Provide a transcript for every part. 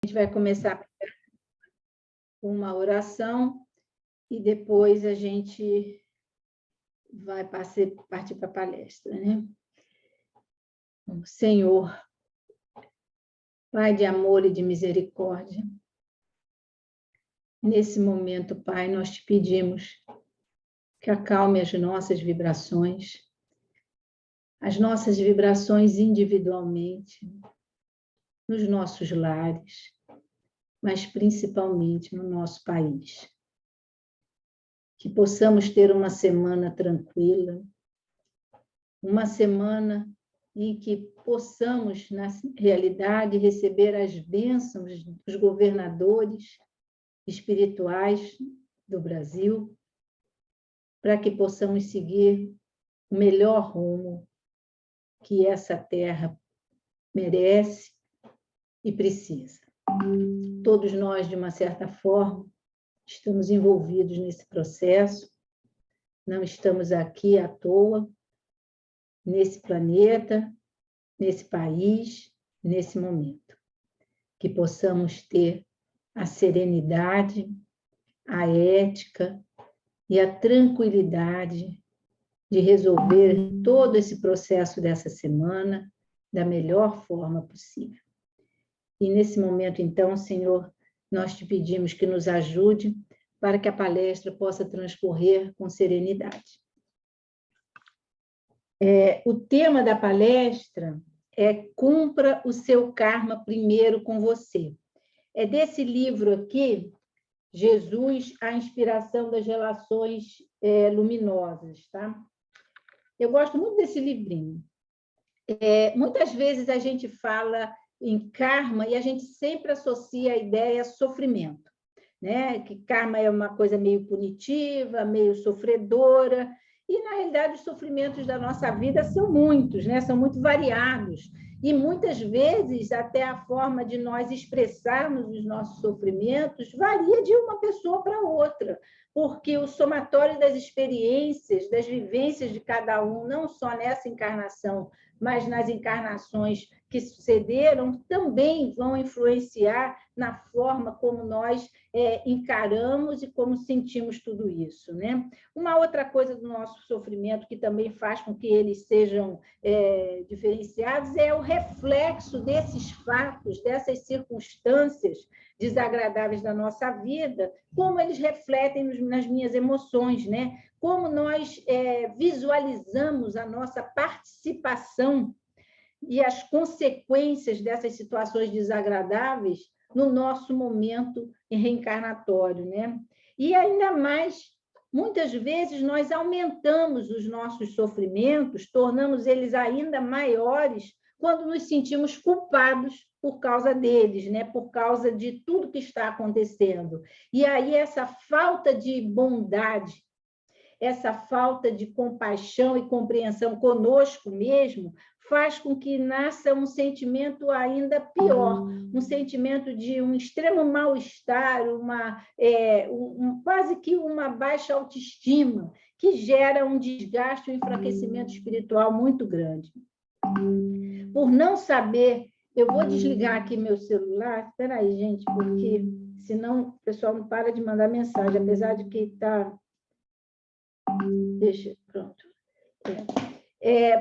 A gente vai começar com uma oração e depois a gente vai partir para a palestra, né? Senhor, Pai de amor e de misericórdia, nesse momento, Pai, nós te pedimos que acalme as nossas vibrações individualmente, nos nossos lares, mas principalmente no nosso país. Que possamos ter uma semana tranquila, uma semana em que possamos, na realidade, receber as bênçãos dos governadores espirituais do Brasil, para que possamos seguir o melhor rumo que essa terra merece e precisa. Todos nós, de uma certa forma, estamos envolvidos nesse processo, não estamos aqui à toa, nesse planeta, nesse país, nesse momento. Que possamos ter a serenidade, a ética e a tranquilidade de resolver todo esse processo dessa semana da melhor forma possível. E nesse momento, então, Senhor, nós te pedimos que nos ajude para que a palestra possa transcorrer com serenidade. O tema da palestra é Cumpra o seu karma primeiro com você. É desse livro aqui, Jesus, a inspiração das relações luminosas, tá? Eu gosto muito desse livrinho. Muitas vezes a gente fala em karma e a gente sempre associa a ideia a sofrimento, né? Que karma é uma coisa meio punitiva, meio sofredora, e, na realidade, os sofrimentos da nossa vida são muitos, né? São muito variados, e muitas vezes até a forma de nós expressarmos os nossos sofrimentos varia de uma pessoa para outra, porque o somatório das experiências, das vivências de cada um, não só nessa encarnação, mas nas encarnações que sucederam, também vão influenciar na forma como nós encaramos e como sentimos tudo isso, né? Uma outra coisa do nosso sofrimento que também faz com que eles sejam diferenciados é o reflexo desses fatos, dessas circunstâncias desagradáveis da nossa vida, como eles refletem nas minhas emoções, né? Como nós visualizamos a nossa participação e as consequências dessas situações desagradáveis no nosso momento reencarnatório, né? E ainda mais, muitas vezes nós aumentamos os nossos sofrimentos, tornamos eles ainda maiores quando nos sentimos culpados por causa deles, né? Por causa de tudo que está acontecendo. E aí essa falta de bondade, essa falta de compaixão e compreensão conosco mesmo, faz com que nasça um sentimento ainda pior, um sentimento de um extremo mal-estar, quase que uma baixa autoestima, que gera um desgaste, um enfraquecimento espiritual muito grande. Por não saber, eu vou desligar aqui meu celular, espera aí, gente, porque senão o pessoal não para de mandar mensagem, apesar de que está... Deixa, pronto.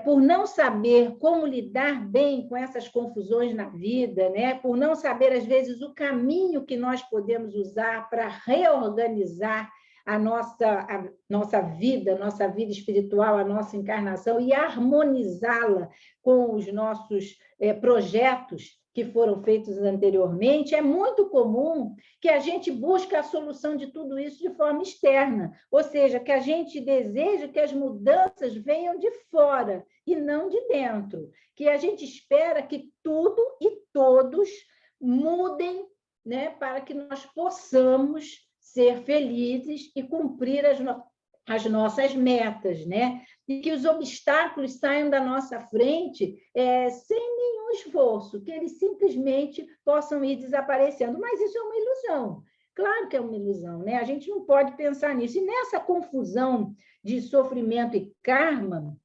Por não saber como lidar bem com essas confusões na vida, né? Por não saber, às vezes, o caminho que nós podemos usar para reorganizar a nossa vida espiritual, a nossa encarnação e harmonizá-la com os nossos projetos que foram feitos anteriormente, é muito comum que a gente busque a solução de tudo isso de forma externa, ou seja, que a gente deseja que as mudanças venham de fora e não de dentro, que a gente espera que tudo e todos mudem, né, para que nós possamos ser felizes e cumprir as nossas metas, né? E que os obstáculos saiam da nossa frente sem nenhum esforço, que eles simplesmente possam ir desaparecendo. Mas isso é uma ilusão. Claro que é uma ilusão, né? A gente não pode pensar nisso. E nessa confusão de sofrimento e karma,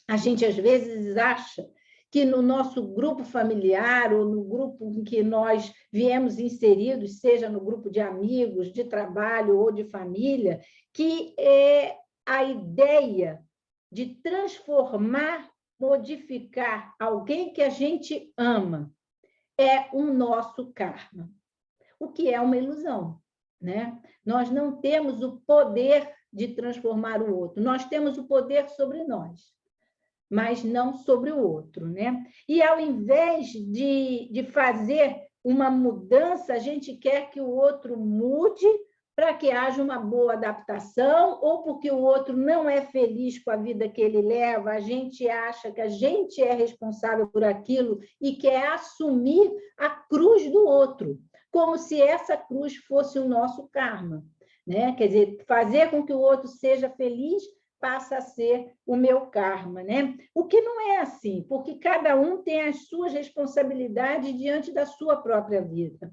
a gente às vezes acha que no nosso grupo familiar ou no grupo em que nós viemos inseridos, seja no grupo de amigos, de trabalho ou de família, que é a ideia de transformar, modificar alguém que a gente ama é o nosso karma, o que é uma ilusão, né? Nós não temos o poder de transformar o outro, nós temos o poder sobre nós, mas não sobre o outro, né? E ao invés de fazer uma mudança, a gente quer que o outro mude para que haja uma boa adaptação, ou porque o outro não é feliz com a vida que ele leva, a gente acha que a gente é responsável por aquilo e quer assumir a cruz do outro, como se essa cruz fosse o nosso karma, né? Quer dizer, fazer com que o outro seja feliz passa a ser o meu karma, né? O que não é assim, porque cada um tem as suas responsabilidades diante da sua própria vida.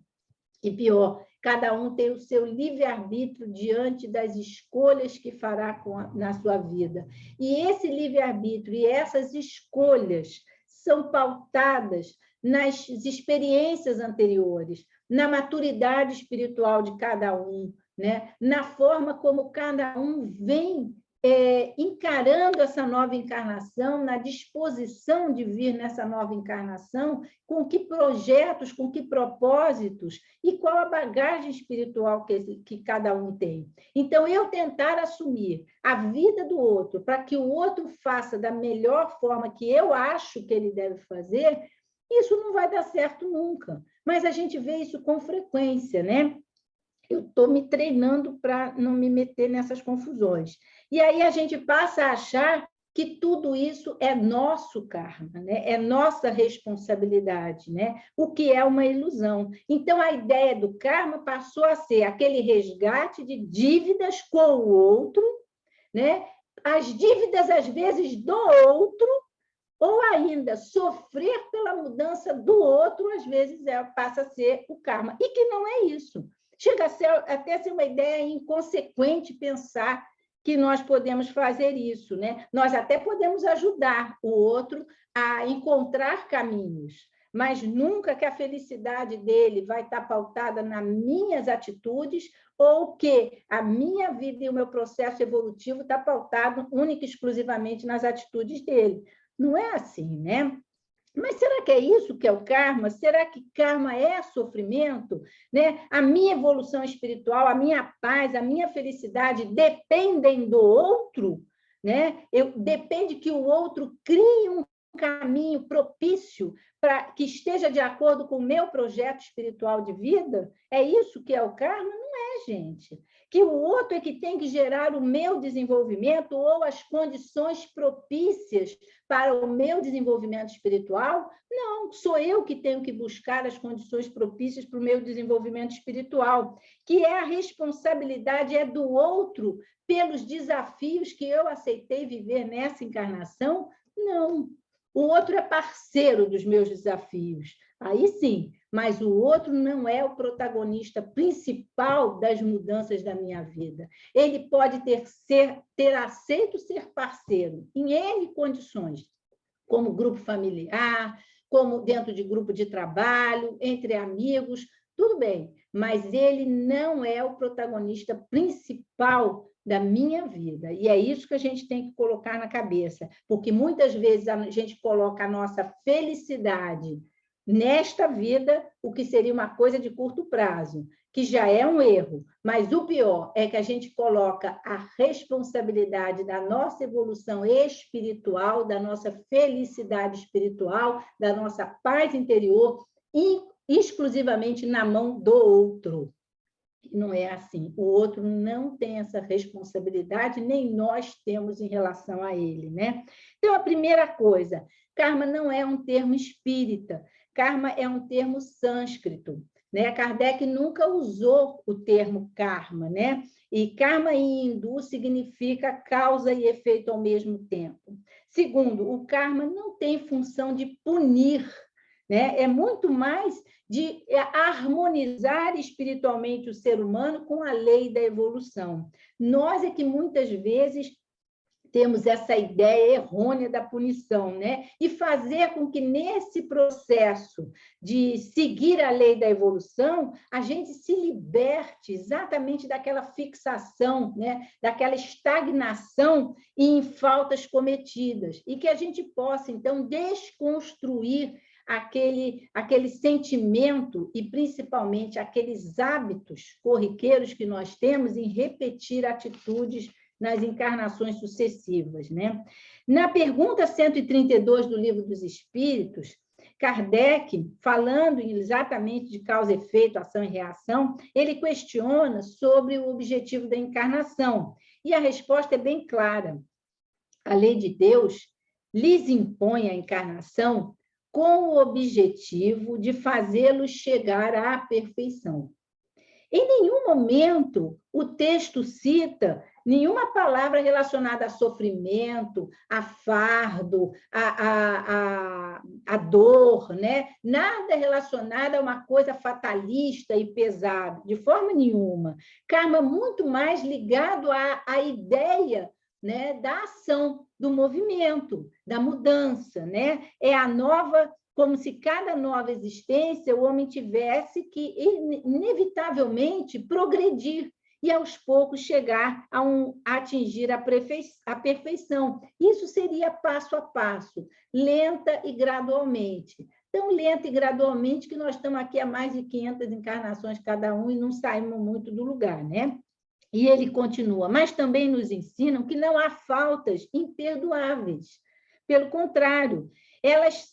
E pior, cada um tem o seu livre-arbítrio diante das escolhas que fará na sua vida. E esse livre-arbítrio e essas escolhas são pautadas nas experiências anteriores, na maturidade espiritual de cada um, né? Na forma como cada um vem encarando essa nova encarnação, na disposição de vir nessa nova encarnação, com que projetos, com que propósitos e qual a bagagem espiritual que cada um tem. Então, eu tentar assumir a vida do outro para que o outro faça da melhor forma que eu acho que ele deve fazer, isso não vai dar certo nunca. Mas a gente vê isso com frequência, né? Eu estou me treinando para não me meter nessas confusões. E aí a gente passa a achar que tudo isso é nosso karma, né? É nossa responsabilidade, né? O que é uma ilusão. Então, a ideia do karma passou a ser aquele resgate de dívidas com o outro, né? As dívidas, às vezes, do outro, ou ainda sofrer pela mudança do outro, às vezes passa a ser o karma. E que não é isso. Chega a ser, até ser uma ideia inconsequente pensar que nós podemos fazer isso, né? Nós até podemos ajudar o outro a encontrar caminhos, mas nunca que a felicidade dele vai estar pautada nas minhas atitudes ou que a minha vida e o meu processo evolutivo está pautado única e exclusivamente nas atitudes dele. Não é assim, né? Mas será que é isso que é o karma? Será que karma é sofrimento? Né? A minha evolução espiritual, a minha paz, a minha felicidade dependem do outro? Né? Depende que o outro crie um caminho propício para que esteja de acordo com o meu projeto espiritual de vida? É isso que é o karma? Não é, gente. Que o outro é que tem que gerar o meu desenvolvimento ou as condições propícias para o meu desenvolvimento espiritual? Não, sou eu que tenho que buscar as condições propícias para o meu desenvolvimento espiritual, que é a responsabilidade do outro pelos desafios que eu aceitei viver nessa encarnação? Não. O outro é parceiro dos meus desafios. Aí sim, mas o outro não é o protagonista principal das mudanças da minha vida. Ele pode ter aceito ser parceiro em N condições, como grupo familiar, como dentro de grupo de trabalho, entre amigos, tudo bem, mas ele não é o protagonista principal da minha vida. E é isso que a gente tem que colocar na cabeça, porque muitas vezes a gente coloca a nossa felicidade nesta vida, o que seria uma coisa de curto prazo, que já é um erro, mas o pior é que a gente coloca a responsabilidade da nossa evolução espiritual, da nossa felicidade espiritual, da nossa paz interior, exclusivamente na mão do outro. Não é assim. O outro não tem essa responsabilidade, nem nós temos em relação a ele, né? Então, a primeira coisa, karma não é um termo espírita, karma é um termo sânscrito, né? Kardec nunca usou o termo karma, né? E karma em hindu significa causa e efeito ao mesmo tempo. Segundo, o karma não tem função de punir, né? É muito mais de harmonizar espiritualmente o ser humano com a lei da evolução. Nós é que muitas vezes temos essa ideia errônea da punição, né? E fazer com que, nesse processo de seguir a lei da evolução, a gente se liberte exatamente daquela fixação, né? Daquela estagnação em faltas cometidas, e que a gente possa, então, desconstruir aquele sentimento e, principalmente, aqueles hábitos corriqueiros que nós temos em repetir atitudes nas encarnações sucessivas, né? Na pergunta 132 do Livro dos Espíritos, Kardec, falando exatamente de causa e efeito, ação e reação, ele questiona sobre o objetivo da encarnação. E a resposta é bem clara. A lei de Deus lhes impõe a encarnação com o objetivo de fazê-los chegar à perfeição. Em nenhum momento o texto cita nenhuma palavra relacionada a sofrimento, a fardo, a dor, né? Nada relacionado a uma coisa fatalista e pesada, de forma nenhuma. Karma muito mais ligado à ideia, né, da ação, do movimento, da mudança, né? É a nova, como se cada nova existência o homem tivesse que, inevitavelmente, progredir e, aos poucos, chegar a atingir a perfeição. Isso seria passo a passo, lenta e gradualmente. Tão lenta e gradualmente que nós estamos aqui há mais de 500 encarnações cada um e não saímos muito do lugar, né? E ele continua, mas também nos ensinam que não há faltas imperdoáveis. Pelo contrário, elas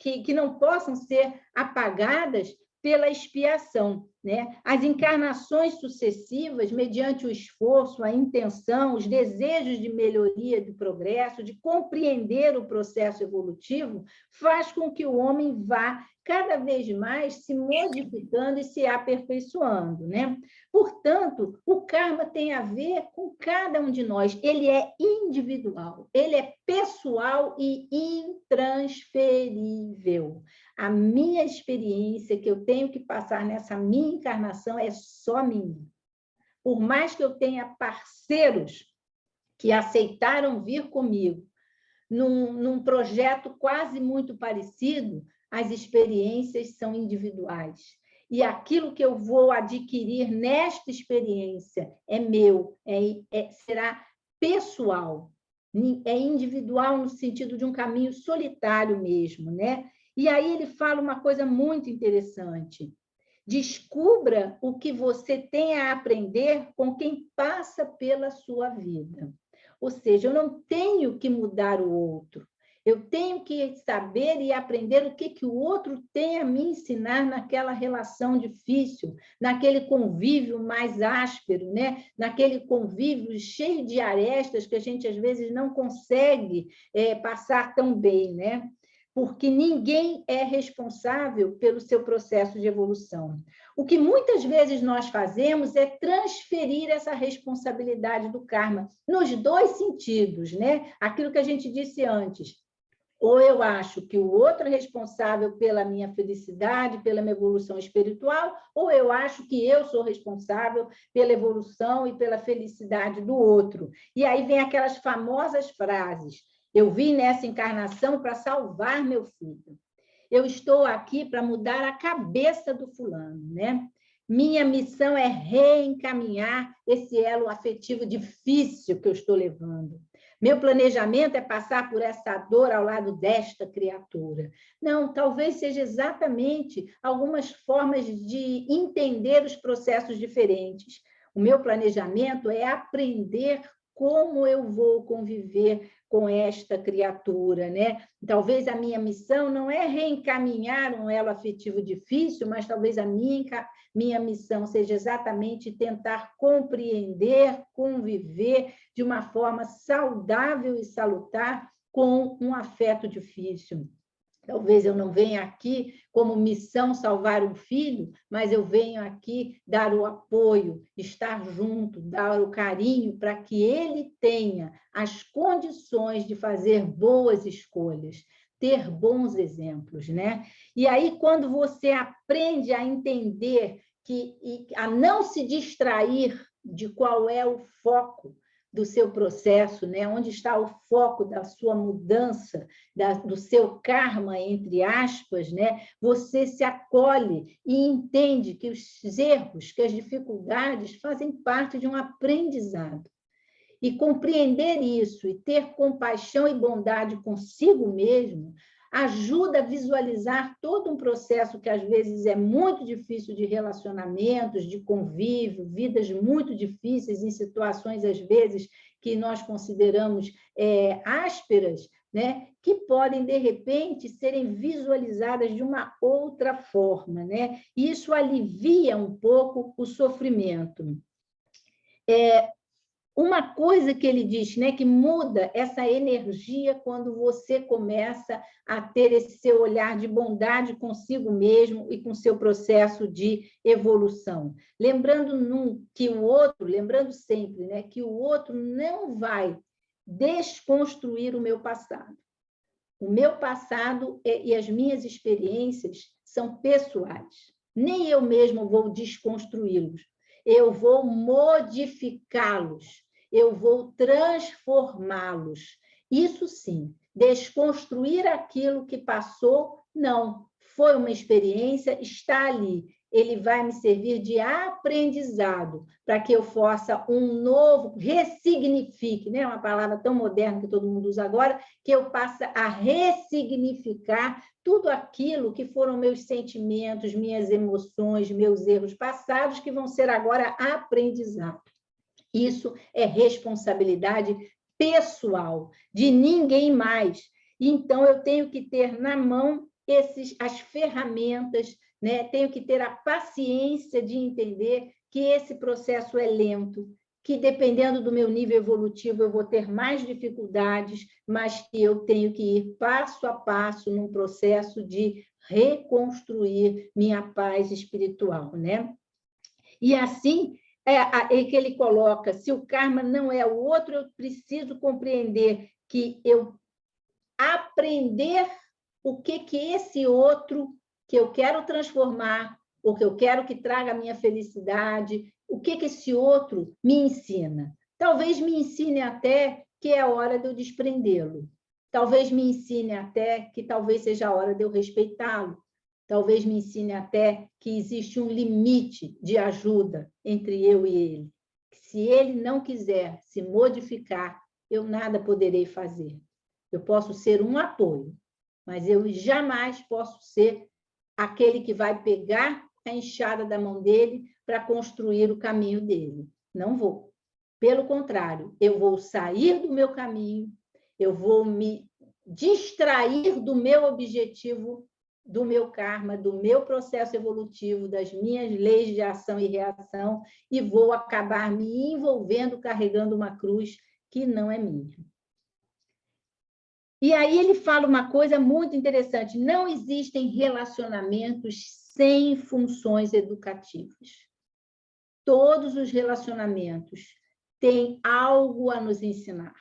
que não possam ser apagadas pela expiação, né? As encarnações sucessivas, mediante o esforço, a intenção, os desejos de melhoria, de progresso, de compreender o processo evolutivo, faz com que o homem vá cada vez mais se modificando e se aperfeiçoando, né? Portanto, o karma tem a ver com cada um de nós. Ele é individual, ele é pessoal e intransferível. A minha experiência que eu tenho que passar nessa minha encarnação é só minha. Por mais que eu tenha parceiros que aceitaram vir comigo num projeto quase muito parecido, as experiências são individuais. E aquilo que eu vou adquirir nesta experiência é meu, será pessoal, é individual no sentido de um caminho solitário mesmo, né? E aí ele fala uma coisa muito interessante. Descubra o que você tem a aprender com quem passa pela sua vida. Ou seja, eu não tenho que mudar o outro. Eu tenho que saber e aprender o que o outro tem a me ensinar naquela relação difícil, naquele convívio mais áspero, né? Naquele convívio cheio de arestas que a gente, às vezes, não consegue passar tão bem, né? Porque ninguém é responsável pelo seu processo de evolução. O que muitas vezes nós fazemos é transferir essa responsabilidade do karma nos dois sentidos, né? Aquilo que a gente disse antes. Ou eu acho que o outro é responsável pela minha felicidade, pela minha evolução espiritual, ou eu acho que eu sou responsável pela evolução e pela felicidade do outro. E aí vem aquelas famosas frases: eu vim nessa encarnação para salvar meu filho. Eu estou aqui para mudar a cabeça do fulano, né? Minha missão é reencaminhar esse elo afetivo difícil que eu estou levando. Meu planejamento é passar por essa dor ao lado desta criatura. Não, talvez seja exatamente algumas formas de entender os processos diferentes. O meu planejamento é aprender como eu vou conviver com esta criatura, né? Talvez a minha missão não é reencaminhar um elo afetivo difícil, mas talvez a minha missão seja exatamente tentar compreender, conviver de uma forma saudável e salutar com um afeto difícil. Talvez eu não venha aqui como missão salvar um filho, mas eu venho aqui dar o apoio, estar junto, dar o carinho para que ele tenha as condições de fazer boas escolhas, ter bons exemplos, né? E aí, quando você aprende a entender a não se distrair de qual é o foco do seu processo, né? Onde está o foco da sua mudança, do seu karma, entre aspas, né? Você se acolhe e entende que os erros, que as dificuldades fazem parte de um aprendizado. E compreender isso e ter compaixão e bondade consigo mesmo ajuda a visualizar todo um processo que às vezes é muito difícil de relacionamentos, de convívio, vidas muito difíceis em situações às vezes que nós consideramos ásperas, né? Que podem de repente serem visualizadas de uma outra forma, né? E isso alivia um pouco o sofrimento. Uma coisa que ele diz, né, que muda essa energia quando você começa a ter esse seu olhar de bondade consigo mesmo e com seu processo de evolução. Lembrando lembrando sempre, né, que o outro não vai desconstruir o meu passado. O meu passado e as minhas experiências são pessoais. Nem eu mesmo vou desconstruí-los. Eu vou modificá-los. Eu vou transformá-los. Isso sim, desconstruir aquilo que passou, não. Foi uma experiência, está ali. Ele vai me servir de aprendizado para que eu faça um novo, ressignifique, né? Uma palavra tão moderna que todo mundo usa agora, que eu passe a ressignificar tudo aquilo que foram meus sentimentos, minhas emoções, meus erros passados, que vão ser agora aprendizado. Isso é responsabilidade pessoal, de ninguém mais. Então, eu tenho que ter na mão as ferramentas, né? Tenho que ter a paciência de entender que esse processo é lento, que dependendo do meu nível evolutivo eu vou ter mais dificuldades, mas que eu tenho que ir passo a passo num processo de reconstruir minha paz espiritual, né? E assim, que ele coloca, se o karma não é o outro, eu preciso compreender que eu aprender o que esse outro que eu quero transformar, ou que eu quero que traga a minha felicidade, o que esse outro me ensina. Talvez me ensine até que é a hora de eu desprendê-lo. Talvez me ensine até que talvez seja a hora de eu respeitá-lo. Talvez me ensine até que existe um limite de ajuda entre eu e ele. Se ele não quiser se modificar, eu nada poderei fazer. Eu posso ser um apoio, mas eu jamais posso ser aquele que vai pegar a enxada da mão dele para construir o caminho dele. Não vou. Pelo contrário, eu vou sair do meu caminho, eu vou me distrair do meu objetivo, do meu karma, do meu processo evolutivo, das minhas leis de ação e reação, e vou acabar me envolvendo, carregando uma cruz que não é minha. E aí ele fala uma coisa muito interessante: não existem relacionamentos sem funções educativas. Todos os relacionamentos têm algo a nos ensinar.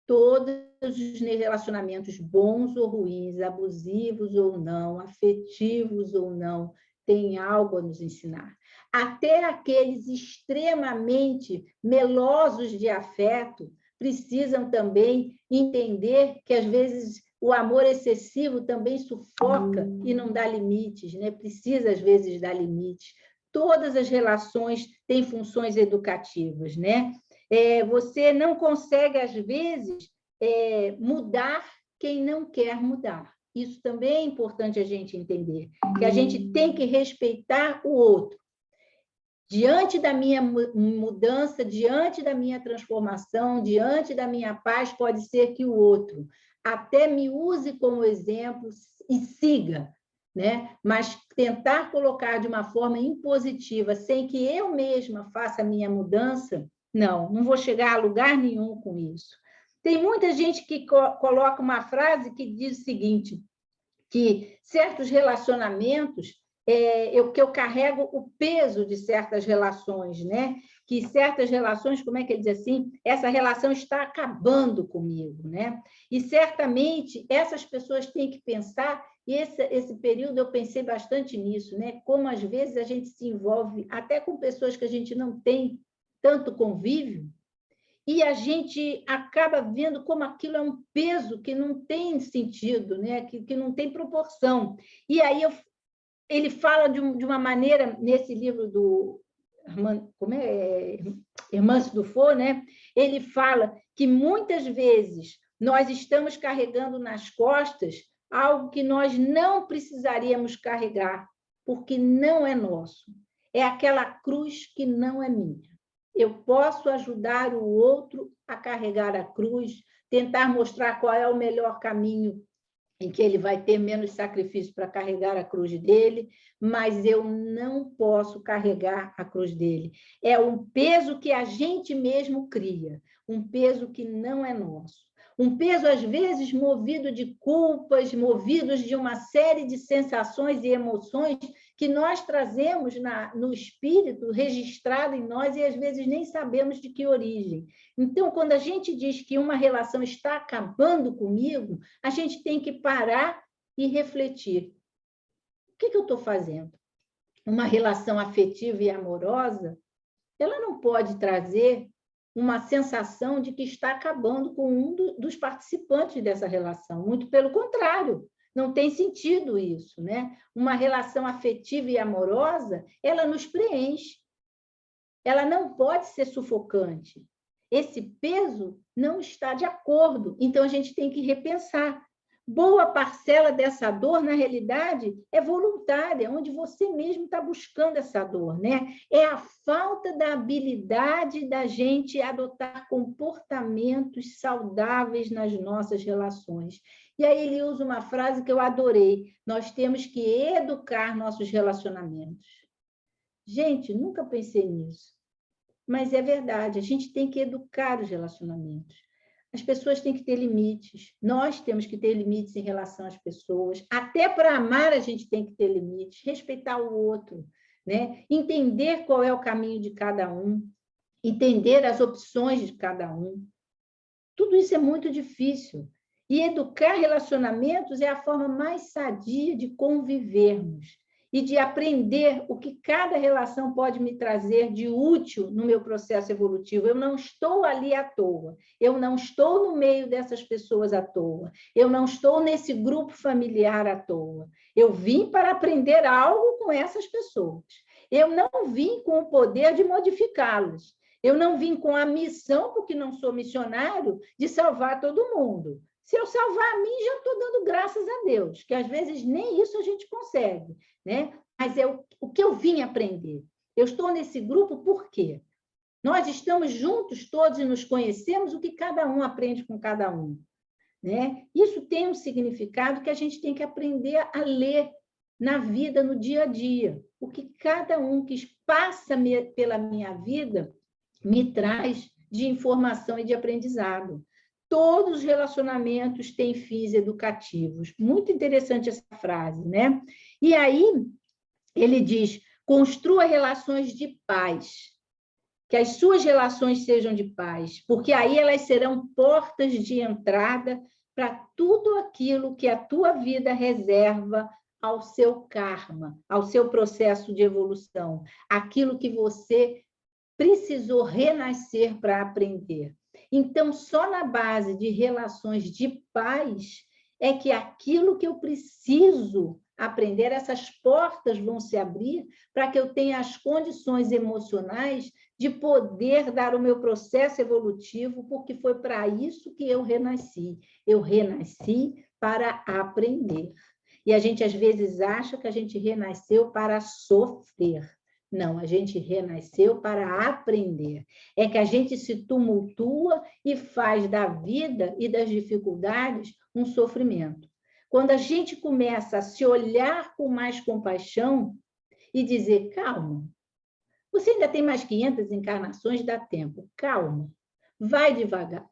Todos os relacionamentos, bons ou ruins, abusivos ou não, afetivos ou não, têm algo a nos ensinar. Até aqueles extremamente melosos de afeto precisam também entender que, às vezes, o amor excessivo também sufoca e não dá limites, né? Precisa, às vezes, dar limites. Todas as relações têm funções educativas, né? Você não consegue, às vezes, mudar quem não quer mudar. Isso também é importante a gente entender, que a gente tem que respeitar o outro. Diante da minha mudança, diante da minha transformação, diante da minha paz, pode ser que o outro até me use como exemplo e siga, né? Mas tentar colocar de uma forma impositiva, sem que eu mesma faça a minha mudança, não vou chegar a lugar nenhum com isso. Tem muita gente que coloca uma frase que diz o seguinte, que certos relacionamentos, que eu carrego o peso de certas relações, né? Que certas relações, como é que ele diz assim? Essa relação está acabando comigo, né? E certamente essas pessoas têm que pensar, e esse período eu pensei bastante nisso, né? Como às vezes a gente se envolve até com pessoas que a gente não tem tanto convívio, e a gente acaba vendo como aquilo é um peso que não tem sentido, né? que não tem proporção. E aí ele fala de uma maneira, nesse livro do Hermance Dufour, né? Ele fala que muitas vezes nós estamos carregando nas costas algo que nós não precisaríamos carregar, porque não é nosso. É aquela cruz que não é minha. Eu posso ajudar o outro a carregar a cruz, tentar mostrar qual é o melhor caminho em que ele vai ter menos sacrifício para carregar a cruz dele, mas eu não posso carregar a cruz dele. É um peso que a gente mesmo cria, um peso que não é nosso. Um peso, às vezes, movido de culpas, movidos de uma série de sensações e emoções que nós trazemos no espírito, registrado em nós, e às vezes nem sabemos de que origem. Então, quando a gente diz que uma relação está acabando comigo, a gente tem que parar e refletir. O que eu estou fazendo? Uma relação afetiva e amorosa, ela não pode trazer uma sensação de que está acabando com um dos participantes dessa relação. Muito pelo contrário, não tem sentido isso, né? Uma relação afetiva e amorosa, ela nos preenche. Ela não pode ser sufocante. Esse peso não está de acordo, então a gente tem que repensar. Boa parcela dessa dor, na realidade, é voluntária, onde você mesmo está buscando essa dor, né? É a falta da habilidade da gente adotar comportamentos saudáveis nas nossas relações. E aí ele usa uma frase que eu adorei: nós temos que educar nossos relacionamentos. Gente, nunca pensei nisso. Mas é verdade, a gente tem que educar os relacionamentos. As pessoas têm que ter limites. Nós temos que ter limites em relação às pessoas. Até para amar, a gente tem que ter limites, respeitar o outro, né? Entender qual é o caminho de cada um, entender as opções de cada um. Tudo isso é muito difícil. E educar relacionamentos é a forma mais sadia de convivermos e de aprender o que cada relação pode me trazer de útil no meu processo evolutivo. Eu não estou ali à toa, eu não estou no meio dessas pessoas à toa, eu não estou nesse grupo familiar à toa. Eu vim para aprender algo com essas pessoas. Eu não vim com o poder de modificá-las. Eu não vim com a missão, porque não sou missionário, de salvar todo mundo. Se eu salvar a mim, já estou dando graças a Deus, que às vezes nem isso a gente consegue, né? Mas é o que eu vim aprender. Eu estou nesse grupo por quê? Nós estamos juntos todos e nos conhecemos, o que cada um aprende com cada um, né? Isso tem um significado que a gente tem que aprender a ler na vida, no dia a dia. O que cada um que passa pela minha vida me traz de informação e de aprendizado. Todos os relacionamentos têm fins educativos. Muito interessante essa frase, né? E aí, ele diz: construa relações de paz, que as suas relações sejam de paz, porque aí elas serão portas de entrada para tudo aquilo que a tua vida reserva ao seu karma, ao seu processo de evolução, aquilo que você precisou renascer para aprender. Então, só na base de relações de paz é que aquilo que eu preciso aprender, essas portas vão se abrir para que eu tenha as condições emocionais de poder dar o meu processo evolutivo, porque foi para isso que eu renasci. Eu renasci para aprender. E a gente, às vezes, acha que a gente renasceu para sofrer. Não, a gente renasceu para aprender. É que a gente se tumultua e faz da vida e das dificuldades um sofrimento. Quando a gente começa a se olhar com mais compaixão e dizer: calma, você ainda tem mais 500 encarnações, dá tempo, calma, vai devagar.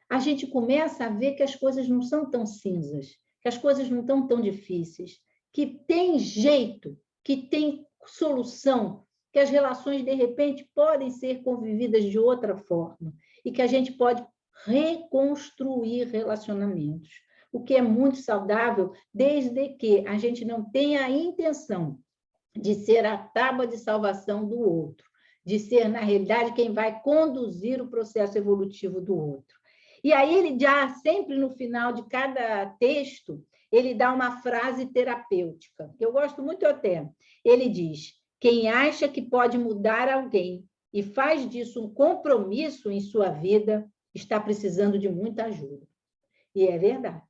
A gente começa a ver que as coisas não são tão cinzas, que as coisas não estão tão difíceis, que tem jeito, que tem solução, que as relações, de repente, podem ser convividas de outra forma e que a gente pode reconstruir relacionamentos, o que é muito saudável, desde que a gente não tenha a intenção de ser a tábua de salvação do outro, de ser, na realidade, quem vai conduzir o processo evolutivo do outro. E aí ele já, sempre no final de cada texto, ele dá uma frase terapêutica, que eu gosto muito até. Ele diz: quem acha que pode mudar alguém e faz disso um compromisso em sua vida, está precisando de muita ajuda. E é verdade,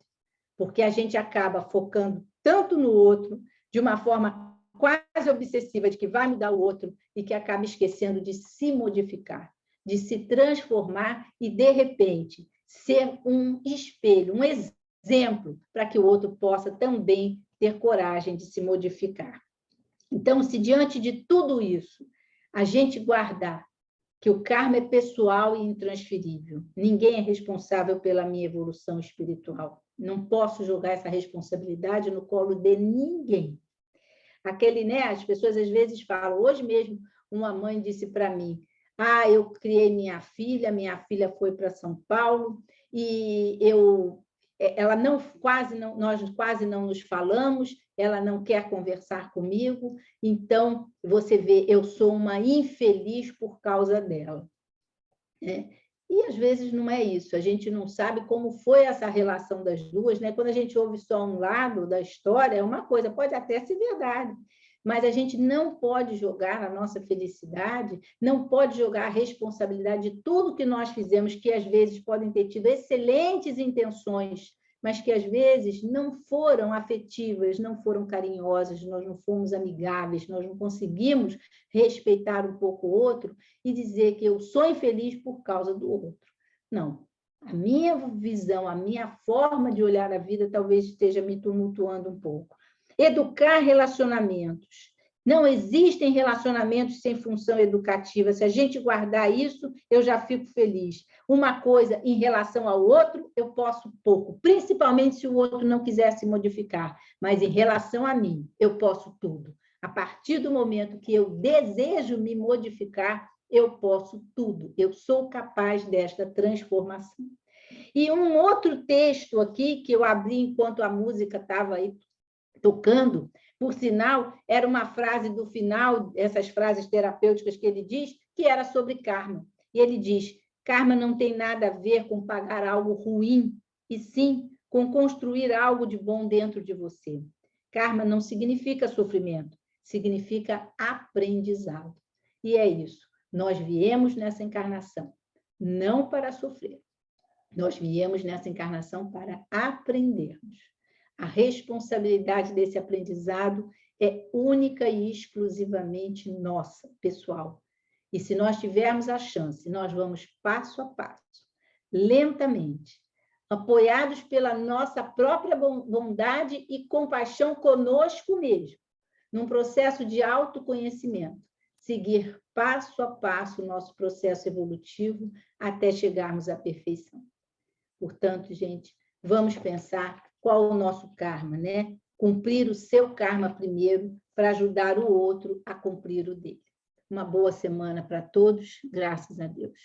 porque a gente acaba focando tanto no outro, de uma forma quase obsessiva, de que vai mudar o outro, e que acaba esquecendo de se modificar, de se transformar e, de repente, ser um espelho, um exemplo, para que o outro possa também ter coragem de se modificar. Então, se diante de tudo isso, a gente guardar que o karma é pessoal e intransferível, ninguém é responsável pela minha evolução espiritual, não posso jogar essa responsabilidade no colo de ninguém. As pessoas às vezes falam, hoje mesmo uma mãe disse para mim, eu criei minha filha foi para São Paulo e nós quase não nos falamos, ela não quer conversar comigo, então, você vê, eu sou uma infeliz por causa dela. E, às vezes, não é isso. A gente não sabe como foi essa relação das duas. Quando a gente ouve só um lado da história, é uma coisa, pode até ser verdade, mas a gente não pode jogar a nossa felicidade, não pode jogar a responsabilidade de tudo que nós fizemos, que, às vezes, podem ter tido excelentes intenções, mas que, às vezes, não foram afetivas, não foram carinhosas, nós não fomos amigáveis, nós não conseguimos respeitar um pouco o outro e dizer que eu sou infeliz por causa do outro. Não. A minha visão, a minha forma de olhar a vida talvez esteja me tumultuando um pouco. Educar relacionamentos. Não existem relacionamentos sem função educativa. Se a gente guardar isso, eu já fico feliz. Uma coisa em relação ao outro, eu posso pouco, principalmente se o outro não quiser se modificar. Mas em relação a mim, eu posso tudo. A partir do momento que eu desejo me modificar, eu posso tudo. Eu sou capaz desta transformação. E um outro texto aqui, que eu abri enquanto a música estava aí tocando, por sinal, era uma frase do final, essas frases terapêuticas que ele diz, que era sobre karma. E ele diz, karma não tem nada a ver com pagar algo ruim, e sim com construir algo de bom dentro de você. Karma não significa sofrimento, significa aprendizado. E é isso. Nós viemos nessa encarnação não para sofrer. Nós viemos nessa encarnação para aprendermos. A responsabilidade desse aprendizado é única e exclusivamente nossa, pessoal. E se nós tivermos a chance, nós vamos passo a passo, lentamente, apoiados pela nossa própria bondade e compaixão conosco mesmo, num processo de autoconhecimento, seguir passo a passo o nosso processo evolutivo até chegarmos à perfeição. Portanto, gente, vamos pensar qual o nosso karma, né? Cumprir o seu karma primeiro para ajudar o outro a cumprir o dele. Uma boa semana para todos, graças a Deus.